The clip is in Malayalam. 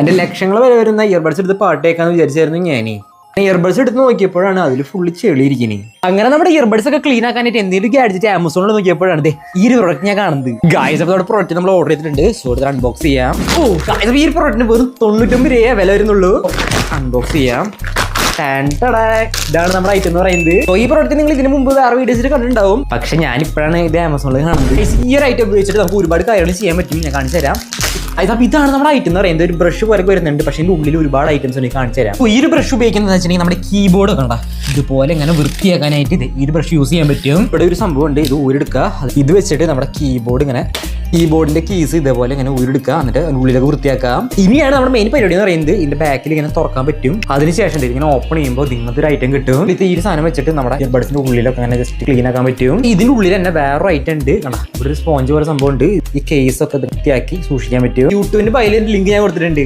എന്റെ ലക്ഷങ്ങൾ വരെ വരുന്ന ഇയർബഡ്സ് എടുത്ത് പാട്ട് കേൾക്കാന്ന് വിചാരിച്ചായിരുന്നു ഞാനേ. ഇയർബഡ്സ് എടുത്ത് നോക്കിയപ്പോഴാണ് അതിൽ ഫുള്ള് ചെളിയിരിക്കുന്നത്. അങ്ങനെ നമ്മുടെ ഇയർബഡ്സ് ഒക്കെ ക്ലീൻ ആക്കാനായിട്ട് എന്തെങ്കിലും ഗാഡ്ജറ്റ് ആമസോണിൽ നോക്കിയപ്പോഴാണ് ഈ ഒരു പ്രൊഡക്റ്റ് ഞാൻ കാണുന്നത്. ഗായ്സ് അപ്പോൾ പ്രൊഡക്റ്റ് നമ്മൾ ഓർഡർ ചെയ്തിട്ടുണ്ട്. സോ ഇത് അൺബോക്സ് ചെയ്യാം. ഗായ്സ് ഈ പ്രൊഡക്റ്റിന് വെറും 99 രൂപ വില വരുന്നുള്ളൂ. അൺബോക്സ് ചെയ്യാം. ഇതാണ് നമ്മുടെ ഐറ്റം എന്ന് പറയുന്നത്. സോ ഈ പ്രോഡക്റ്റ് നിങ്ങൾ ഇതിന് മുമ്പ് വേറെ വീഡിയോസിൽ കണ്ടിട്ടുണ്ടാവും. പക്ഷെ ഞാനിപ്പോഴാണ് ഇത് ആമസോണിൽ കാണുന്നത്. ഈ ഒരു ഐറ്റം ഉപയോഗിച്ചിട്ട് നമുക്ക് ഒരുപാട് കാര്യങ്ങൾ ചെയ്യാൻ പറ്റും. ഞാൻ കാണിച്ചു തരാം. അപ്പോൾ ഇതാണ് നമ്മുടെ ഐറ്റം എന്ന് പറയുന്നത്. ഒരു ബ്രഷ് പോലെ വരുന്നുണ്ട്. പക്ഷേ ഇതിൻ്റെ ഉള്ളിൽ ഒരുപാട് ഐറ്റംസ് ഉണ്ട്. കാണിച്ചു തരാം. ഈ ഒരു ബ്രഷ് ഉപയോഗിക്കുന്നത് വെച്ചിട്ടുണ്ടെങ്കിൽ നമ്മുടെ കീബോർഡ് കണ്ട ഇതുപോലെ ഇങ്ങനെ വൃത്തിയാക്കാനായിട്ട് ഈ ഒരു ബ്രഷ് യൂസ് ചെയ്യാൻ പറ്റും. ഇവിടെ ഒരു സംഭവം ഉണ്ട്. ഇത് ഊരെടുക്കുക. ഇത് വെച്ചിട്ട് നമ്മുടെ കീബോർഡിന്റെ കീസ് ഇതേപോലെ ഇങ്ങനെ ഊരെടുക്കുക. എന്നിട്ട് ഉള്ളിലൊക്കെ വൃത്തിയാക്കാം. ഇനിയാണ് നമ്മുടെ മെയിൻ പരിപാടി എന്ന് പറയുന്നത്. ഇതിന്റെ ബാക്കിൽ ഇങ്ങനെ തുറക്കാൻ പറ്റും. അതിനുശേഷം ഇങ്ങനെ ഓപ്പൺ ചെയ്യുമ്പോൾ ഇങ്ങനത്തെ ഒരു ഐറ്റം കിട്ടും. ഇത് ഈ ഒരു സാധനം വെച്ചിട്ട് നമ്മുടെ ഇയർബഡ്സിന്റെ ഉള്ളിലൊക്കെ അങ്ങനെ ജസ്റ്റ് ക്ലീൻ ആക്കാൻ പറ്റും. ഇതിന്റെ ഉള്ളിൽ തന്നെ വേറൊരു ഐറ്റം ഉണ്ട്. കണ്ടാ ഇവിടെ ഒരു സ്പോഞ്ച് പോലെ സംഭവം ഉണ്ട്. ഈ കേസ് ഒക്കെ വൃത്തിയാക്കി സൂക്ഷിക്കാൻ പറ്റും. യൂട്യൂബിന്റെ പൈലിന്റെ ലിങ്ക് ഞാൻ കൊടുത്തിട്ടുണ്ട്.